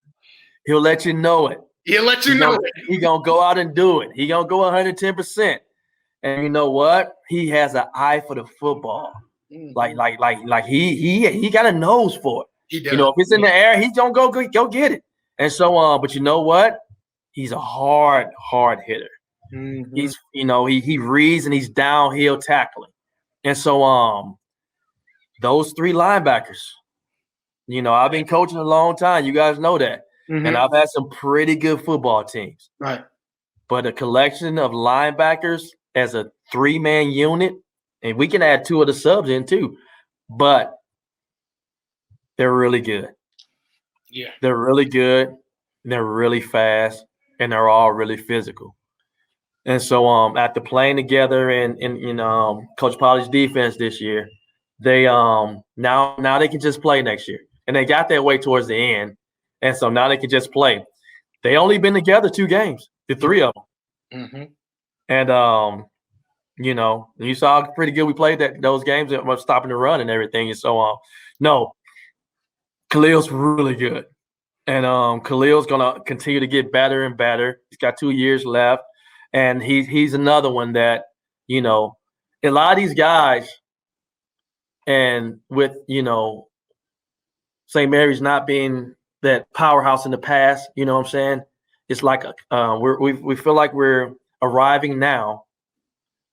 He'll let you know it. He'll let you know it. He gonna go out and do it. He gonna go 110%. And you know what? He has an eye for the football. Mm-hmm. Like he got a nose for it. He does. You know, if it's in the air, he's gonna go get it. And so but you know what? He's a hard hitter. Mm-hmm. He's he reads and he's downhill tackling. And so those three linebackers, I've been coaching a long time. You guys know that. Mm-hmm. And I've had some pretty good football teams. Right. But a collection of linebackers as a 3-man unit, and we can add 2 of the subs in too, but they're really good. Yeah. They're really good. They're really fast, and they're all really physical. And so after playing together in Coach Polly's defense this year, they now they can just play next year. And they got that way towards the end. And so now they can just play. They only been together 2 games, the 3 of them. Mm-hmm. And you saw how pretty good we played those games that were stopping the run and everything. And so no, Khalil's really good. And Khalil's gonna continue to get better and better. He's got 2 years left. And he's another one that, a lot of these guys, and with, St. Mary's not being that powerhouse in the past, you know what I'm saying? It's like we feel like we're arriving now.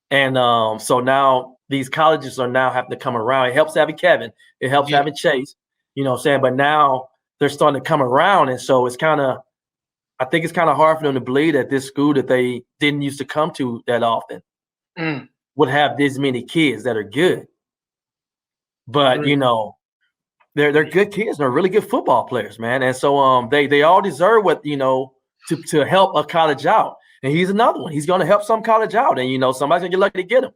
And so now these colleges are now having to come around. It helps having Kevin. It helps having Chase, you know what I'm saying? But now they're starting to come around. And so I think it's kind of hard for them to believe that this school that they didn't used to come to that often would have this many kids that are good. But, they're good kids. They're really good football players, man. And so they all deserve what, to help a college out. And he's another one. He's going to help some college out. And, somebody's going to get lucky to get him.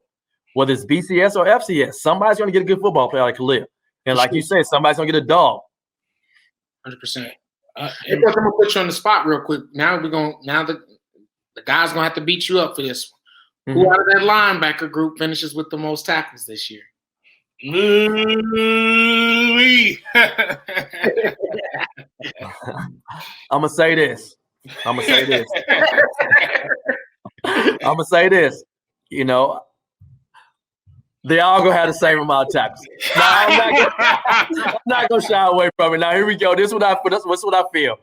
Whether it's BCS or FCS, somebody's going to get a good football player like Khalil. And like you said, somebody's going to get a dog. 100%. I'm gonna put you on the spot real quick. Now the guy's gonna have to beat you up for this one. Mm-hmm. Who out of that linebacker group finishes with the most tackles this year? I'm gonna say this. They all gonna have the same amount of tackles. Now, I'm not gonna shy away from it. Now here we go. This is what I feel.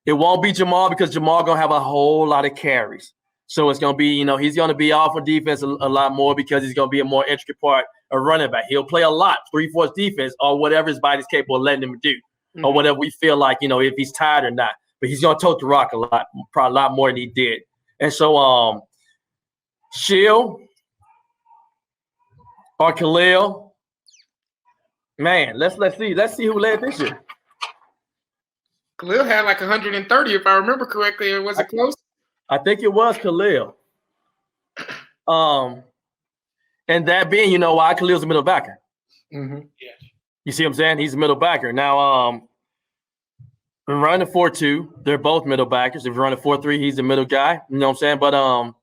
It won't be Jamal because Jamal gonna have a whole lot of carries. So it's gonna be, he's gonna be off on defense a lot more because he's gonna be a more intricate part of running back. He'll play a lot, 3/4 defense or whatever his body's capable of letting him do, or whatever we feel like, if he's tired or not. But he's gonna tote the rock a lot, probably a lot more than he did. And so Shield or Khalil, man, let's see who led this year. Khalil had like 130, if I remember correctly. Was it close? I think it was Khalil. And that being, why Khalil's a middle backer. Mm-hmm. Yeah. You see what I'm saying? He's a middle backer. Now, we're running a 4-2. They're both middle backers. If we run a 4-3, he's the middle guy. You know what I'm saying? But I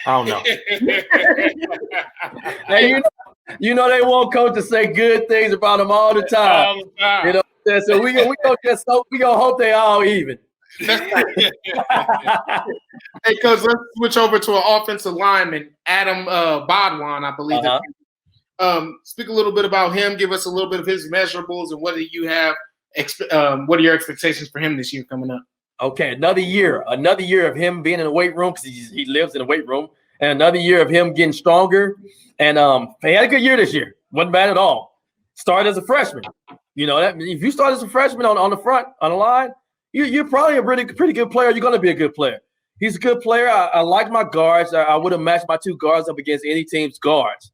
don't know. Hey, they want coach to say good things about him all the time. So we gonna hope they all even. Hey, coach, let's switch over to an offensive lineman, Adam Bodwan, I believe. Speak a little bit about him. Give us a little bit of his measurables and what do you have? What are your expectations for him this year coming up? Okay, another year of him being in the weight room because he lives in the weight room, and another year of him getting stronger. And he had a good year this year. Wasn't bad at all. Started as a freshman. If you start as a freshman on the front, on the line, you're probably a pretty good player. You're going to be a good player. He's a good player. I like my guards. I would have matched my 2 guards up against any team's guards.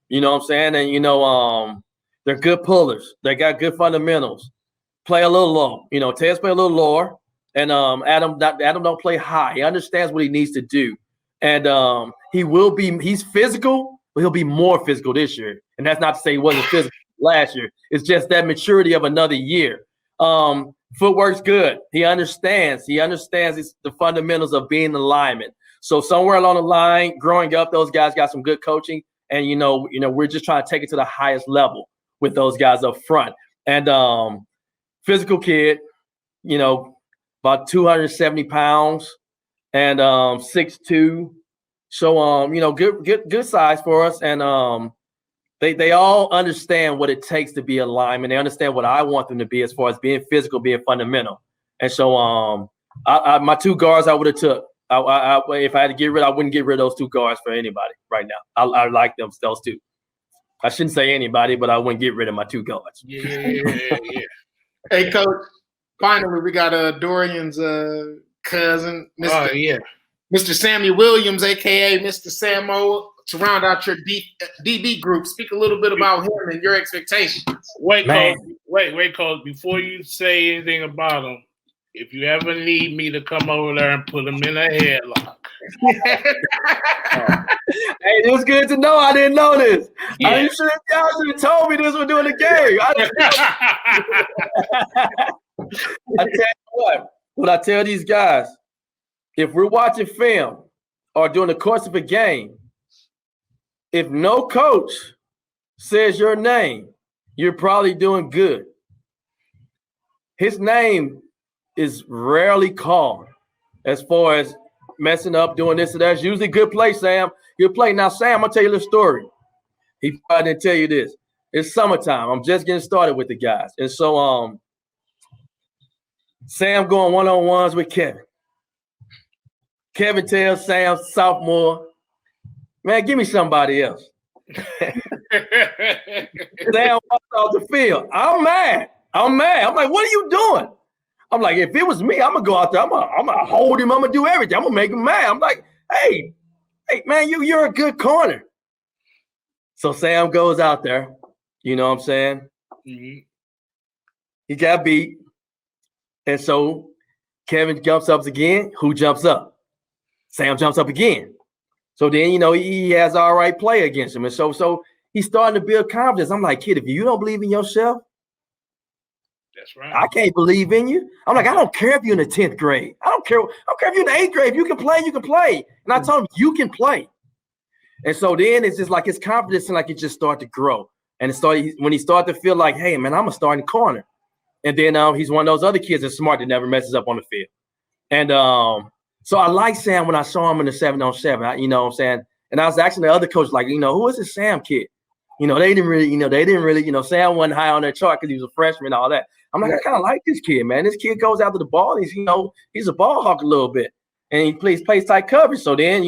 You know what I'm saying? And, they're good pullers. They got good fundamentals. Play a little low. Tez play a little lower. And Adam don't play high. He understands what he needs to do. And he's physical, but he'll be more physical this year. And that's not to say he wasn't physical last year. It's just that maturity of another year. Footwork's good. He understands the fundamentals of being a lineman. So somewhere along the line, growing up, those guys got some good coaching. And, we're just trying to take it to the highest level with those guys up front. And physical kid, about 270 pounds and 6'2". So, good size for us. And they all understand what it takes to be a lineman. They understand what I want them to be as far as being physical, being fundamental. And so my two guards I would have took. If I had to get rid, I wouldn't get rid of those two guards for anybody right now. I like those two. I shouldn't say anybody, but I wouldn't get rid of my two guards. Yeah. Hey, Coach. Finally, we got Dorian's cousin, Mr. Sammy Williams, aka Mr. Samo, to round out your DB group. Speak a little bit about him and your expectations. Wait, Coach. Before you say anything about him, if you ever need me to come over there and put him in a headlock. Hey, it was good to know. I didn't know this. Yeah. Y'all should have told me this was doing the game. I tell you what I tell these guys, if we're watching film or during the course of a game, if no coach says your name, you're probably doing good. His name is rarely called as far as messing up, doing this or that. It's usually good play, Sam. Good play. Now, Sam, I'm going to tell you the story. He probably didn't tell you this. It's summertime. I'm just getting started with the guys. And so Sam going one-on-ones with Kevin. Kevin tells Sam, sophomore, man, give me somebody else. Sam walks off the field. I'm mad. I'm like, what are you doing? I'm like, if it was me, I'm going to go out there. I'm gonna hold him. I'm going to do everything. I'm going to make him mad. I'm like, hey, man, you're a good corner. So Sam goes out there. You know what I'm saying? Mm-hmm. He got beat. And so Kevin jumps up again. Who jumps up? Sam jumps up again. So then, he has all right play against him. And so he's starting to build confidence. I'm like, kid, if you don't believe in yourself, that's right. I can't believe in you. I'm like, I don't care if you're in the 10th grade. I don't care if you're in the 8th grade. If you can play, you can play. And I told him, you can play. And so then it's just like his confidence and like it just started to grow. And when he started to feel like, hey, man, I'm a starting corner. And then he's one of those other kids that's smart that never messes up on the field. And so I like Sam when I saw him in the 7-on-7. You know what I'm saying? And I was asking the other coach, like, who is this Sam kid? They didn't really, Sam wasn't high on their chart because he was a freshman and all that. I'm like, I kind of like this kid, man. This kid goes after the ball. He's a ball hawk a little bit. And he plays tight coverage. So then,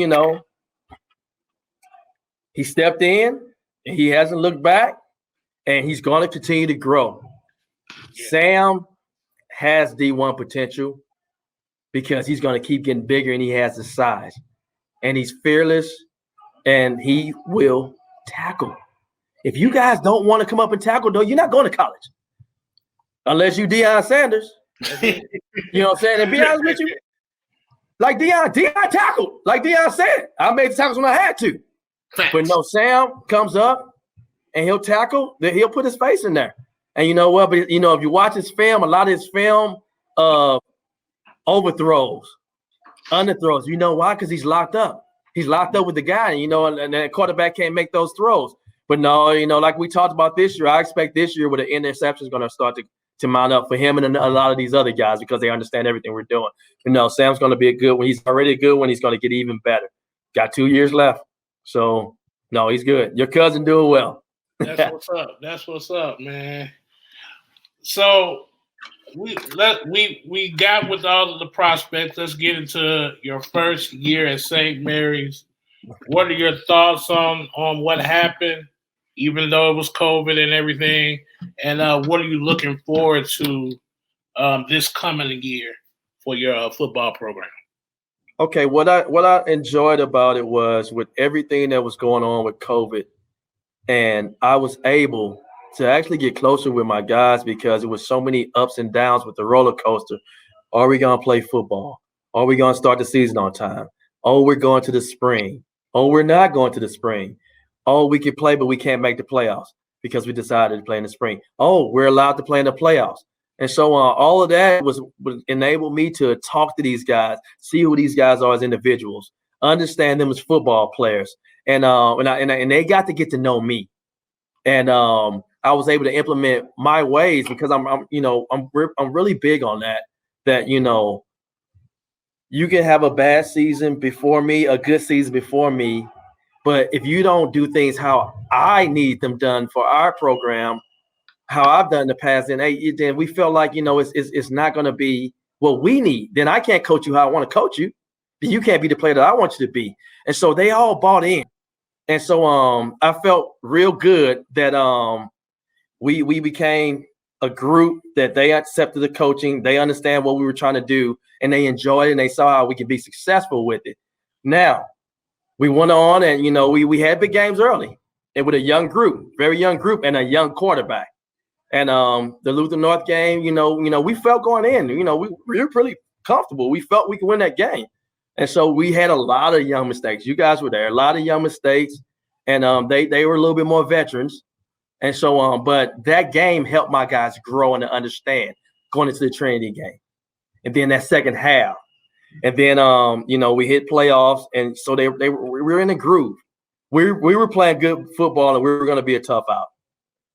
he stepped in and he hasn't looked back and he's going to continue to grow. Yeah. Sam has D1 potential because he's going to keep getting bigger and he has the size. And he's fearless and he will tackle. If you guys don't want to come up and tackle, though, you're not going to college. Unless you Deion Sanders. You know what I'm saying? And be honest with you, like Deion tackled. Like Deion said, I made the tackles when I had to. But no, Sam comes up and he'll tackle, he'll put his face in there. And you know what? But if you watch his film, a lot of his film overthrows, underthrows. You know why? Because he's locked up. He's locked up with the guy, and the quarterback can't make those throws. But no, like we talked about this year, I expect this year with the interceptions going to start to mount up for him and a lot of these other guys because they understand everything we're doing. Sam's going to be a good one. He's already a good one. He's going to get even better. Got 2 years left. So, no, he's good. Your cousin doing well. That's what's up. That's what's up, man. So we got with all of the prospects. Let's get into your first year at St. Mary's. What are your thoughts on what happened, even though it was COVID and everything? And what are you looking forward to this coming year for your football program? Okay, what I enjoyed about it was with everything that was going on with COVID, and I was able to actually get closer with my guys because it was so many ups and downs with the roller coaster. Are we going to play football? Are we going to start the season on time? Oh, we're going to the spring. Oh, we're not going to the spring. Oh, we can play, but we can't make the playoffs because we decided to play in the spring. Oh, we're allowed to play in the playoffs. And so all of that would enable me to talk to these guys, see who these guys are as individuals, understand them as football players. And they got to get to know me. And I was able to implement my ways because I'm really big on that, you can have a bad season before me, a good season before me. But if you don't do things how I need them done for our program, how I've done in the past, then we feel like, it's not going to be what we need. Then I can't coach you how I want to coach you. Then you can't be the player that I want you to be. And so they all bought in. And so I felt real good that we became a group that they accepted the coaching. They understand what we were trying to do, and they enjoyed it, and they saw how we could be successful with it. Now, we went on, and, we had big games early and with a young group, very young group, and a young quarterback. And the Luther North game, we felt going in, we were pretty comfortable. We felt we could win that game. And so we had a lot of young mistakes. You guys were there, a lot of young mistakes, and they were a little bit more veterans. And so but that game helped my guys grow and to understand going into the Trinity game. And then that second half. And then we hit playoffs, and so we were in a groove. We were playing good football, and we were going to be a tough out.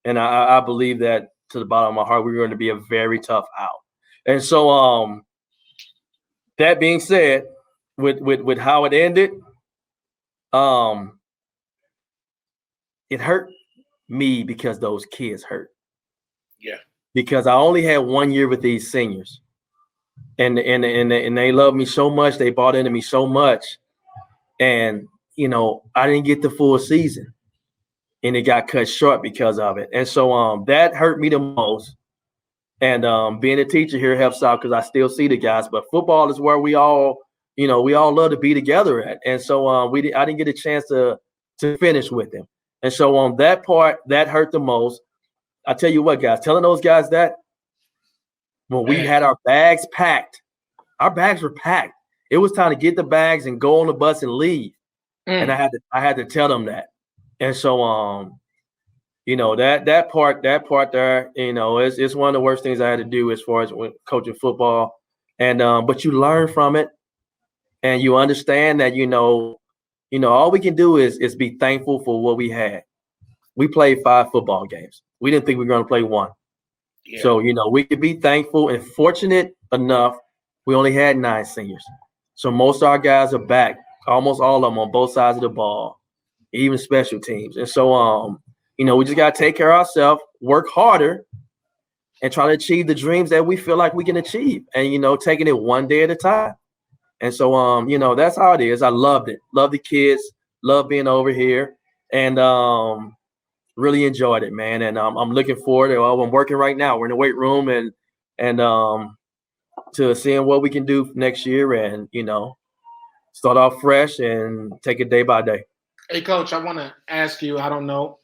And I believe that to the bottom of my heart, we were going to be a very tough out. And so that being said, with how it ended, it hurt me because those kids hurt. Yeah. Because I only had 1 year with these seniors. And they loved me so much. They bought into me so much. And, I didn't get the full season. And it got cut short because of it. And so that hurt me the most. And being a teacher here helps out because I still see the guys. But football is where we all love to be together at. And so I didn't get a chance to finish with them. And so on that part, that hurt the most. I tell you what, guys, telling those guys that when we had our bags packed, our bags were packed. It was time to get the bags and go on the bus and leave. And I had to tell them that. And so that part there, it's one of the worst things I had to do as far as when coaching football. And but you learn from it, and you understand that all we can do is be thankful for what we had. We played 5 football games. We didn't think we were going to play 1. Yeah. So, we could be thankful and fortunate enough. We only had 9 seniors. So most of our guys are back, almost all of them on both sides of the ball, even special teams. And so, we just got to take care of ourselves, work harder, and try to achieve the dreams that we feel like we can achieve. And, taking it one day at a time. And so, that's how it is. I loved it. Love the kids. Love being over here. And really enjoyed it, man. And I'm looking forward to I'm working right now. We're in the weight room and to seeing what we can do next year and, start off fresh and take it day by day. Hey, Coach, I want to ask you, I don't know.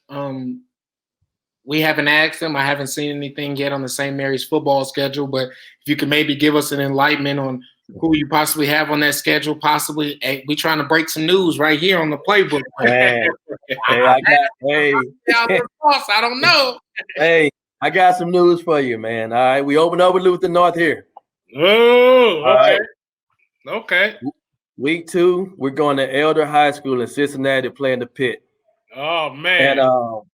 We haven't asked him. I haven't seen anything yet on the St. Mary's football schedule, but if you could maybe give us an enlightenment on who you possibly have on that schedule, possibly. Hey, we trying to break some news right here on the Playbook. Man. I don't know. Hey, I got some news for you, man. All right, we open up with Luther North here. Oh, okay. Right. Okay. Week 2, we're going to Elder High School in Cincinnati to play in the pit. Oh, man. And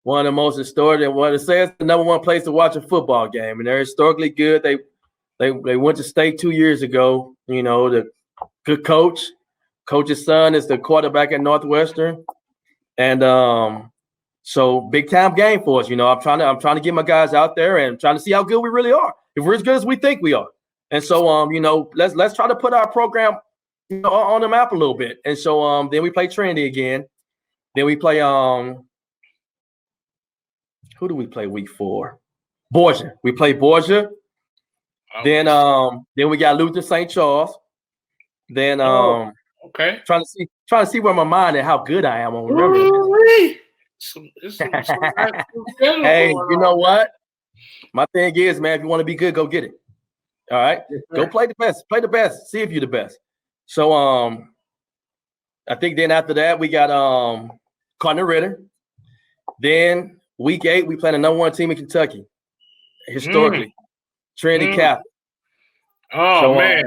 one of the most historic, and what it says, the number 1 place to watch a football game. And they're historically good. They went to state 2 years ago. The good coach's son is the quarterback at Northwestern. And so big time game for us. I'm trying to get my guys out there and trying to see how good we really are. If we're as good as we think we are. And so let's try to put our program on the map a little bit. And so then we play Trinity again. Then we play who do we play week 4? Borgia. We play Borgia. Okay. Then we got Luther St. Charles. Then okay. Trying to see where my mind and how good I am on remembering. Hey, you know what? My thing is, man, if you want to be good, go get it. All right, go play the best. Play the best. See if you're the best. So I think then after that we got Cardinal Ritter. Then week 8 we played a #1 team in Kentucky. Historically, Trinity Catholic. Oh so, man!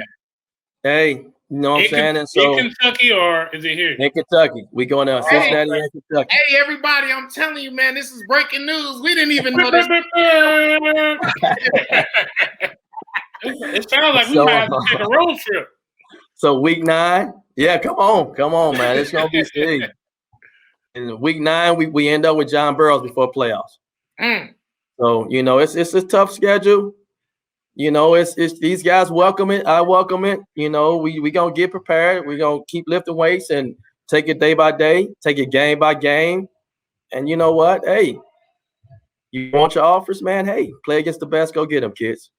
Hey, you know what I'm saying? And so in Kentucky or is it here? In Kentucky, we going to Cincinnati and Kentucky. Hey, everybody! I'm telling you, man, this is breaking news. We didn't even know this. It sounds like we might have to take a road trip. So week 9, yeah, come on, man, it's gonna be easy. In week 9, we end up with John Burroughs before playoffs. So you know it's a tough schedule. You know it's these guys welcome it. I welcome it. You know we gonna get prepared. We gonna keep lifting weights and take it day by day, take it game by game. And you know what? Hey, you want your offers, man? Hey, play against the best. Go get them, kids.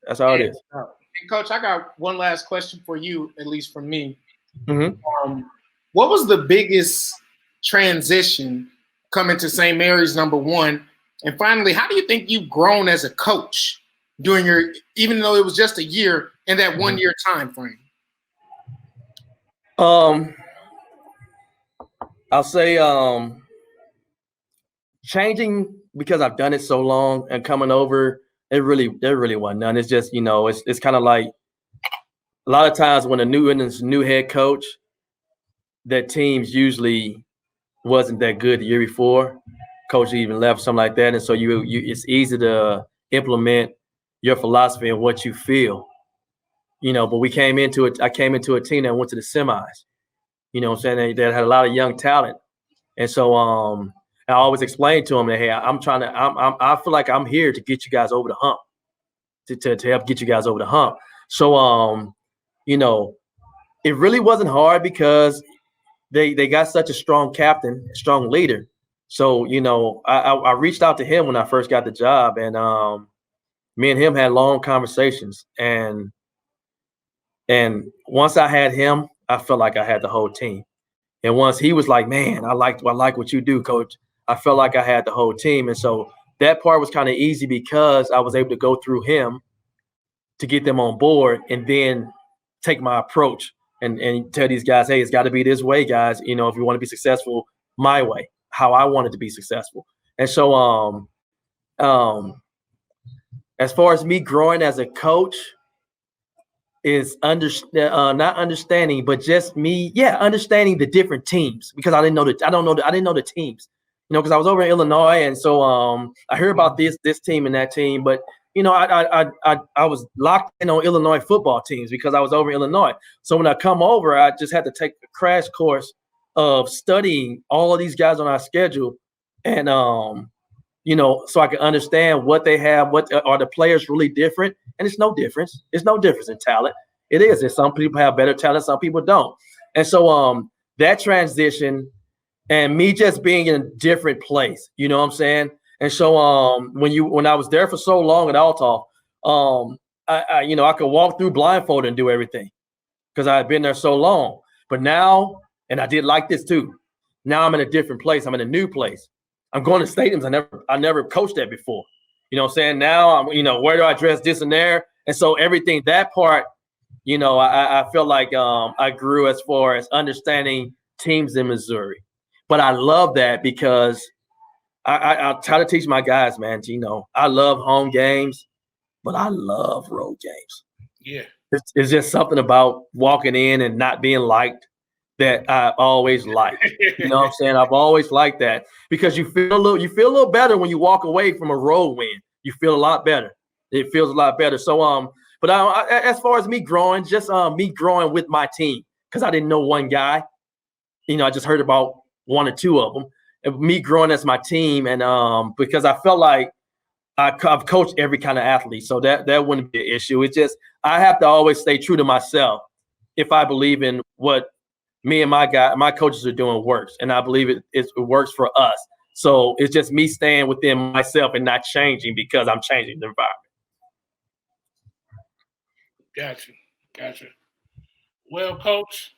That's how it is. And Coach, I got one last question for you, at least for me. Mm-hmm. What was the biggest transition coming to St. Mary's #1? And finally, how do you think you've grown as a coach during your, even though it was just a year, in that 1 year time frame? I'll say changing because I've done it so long and coming over, there really wasn't none. It's just, you know, it's kind of like a lot of times when a new head coach, that teams usually wasn't that good the year before. Coach even left, something like that. And so you it's easy to implement your philosophy and what you feel. You know, but I came into a team that went to the semis. You know what I'm saying? That had a lot of young talent. And so I always explain to them that, hey, I feel like I'm here to get you guys over the hump, to help get you guys over the hump. So, you know, it really wasn't hard because they got such a strong captain, strong leader. So, you know, I reached out to him when I first got the job, and me and him had long conversations. And once I had him, I felt like I had the whole team. And once he was like, man, I like what you do, coach, I felt like I had the whole team. And so that part was kind of easy because I was able to go through him to get them on board and then take my approach and tell these guys, hey, it's got to be this way, guys. You know, if you want to be successful my way, how I wanted to be successful. And so as far as me growing as a coach, is not understanding, but just me, understanding the different teams, because I didn't know the teams, you know, because I was over in Illinois, and so I heard about this team and that team, but you know, I was locked in on Illinois football teams because I was over in Illinois. So when I come over, I just had to take a crash course of studying all of these guys on our schedule, and you know, so I can understand what they have, what are the players really different. And it's no difference. It's no difference in talent. It is. And some people have better talent, some people don't. And so that transition and me just being in a different place, you know what I'm saying? And so when I was there for so long at Althoff, I could walk through blindfolded and do everything because I had been there so long. But now, and I did like this too, now I'm in a different place. I'm in a new place. I'm going to stadiums I never coached at before. You know what I'm saying? Now I'm, you know, where do I dress this and there? And so everything, that part, you know, I feel like I grew as far as understanding teams in Missouri. But I love that because I try to teach my guys, man, you know, I love home games, but I love road games. Yeah. It's just something about walking in and not being liked that I've always liked. You know what I'm saying? I've always liked that because you feel a little better when you walk away from a road win. You feel a lot better. It feels a lot better. So but as far as me growing, just me growing with my team, because I didn't know one guy. You know, I just heard about one or two of them. And me growing as my team, and because I felt like I've coached every kind of athlete, so that wouldn't be an issue. It's just I have to always stay true to myself if I believe in what me and my coaches are doing works, and I believe it works for us. So it's just me staying within myself and not changing because I'm changing the environment. Gotcha. Well, Coach,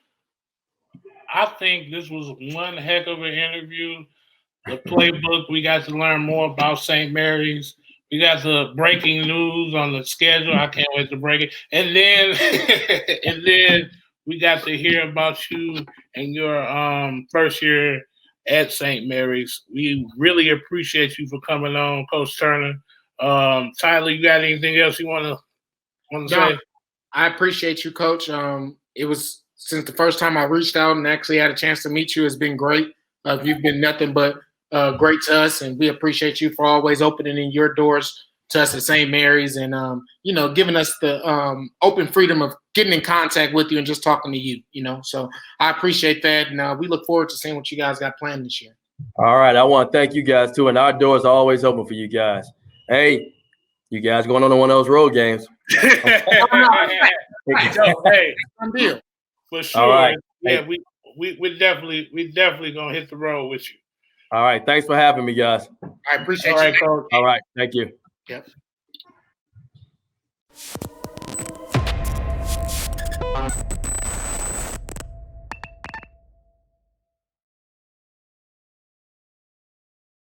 I think this was one heck of an interview. The playbook, we got to learn more about St. Mary's. We got the breaking news on the schedule. I can't wait to break it. And then and then we got to hear about you and your first year at St. Mary's. We really appreciate you for coming on, Coach Turner. Tyler, you got anything else you want to say? I appreciate you, Coach. It was since the first time I reached out and actually had a chance to meet you. It's been great. You've been nothing but great to us, and we appreciate you for always opening your doors to us at St. Mary's and giving us the open freedom of getting in contact with you and just talking to you. So I appreciate that, and we look forward to seeing what you guys got planned this year. All right, I want to thank you guys too, and our doors are always open for you guys. Hey, you guys going on to one of those road games? Hey, deal. For sure. All right. Yeah, we definitely gonna hit the road with you. All right. Thanks for having me, guys. I appreciate you. Coach. All right. Thank you. Yep.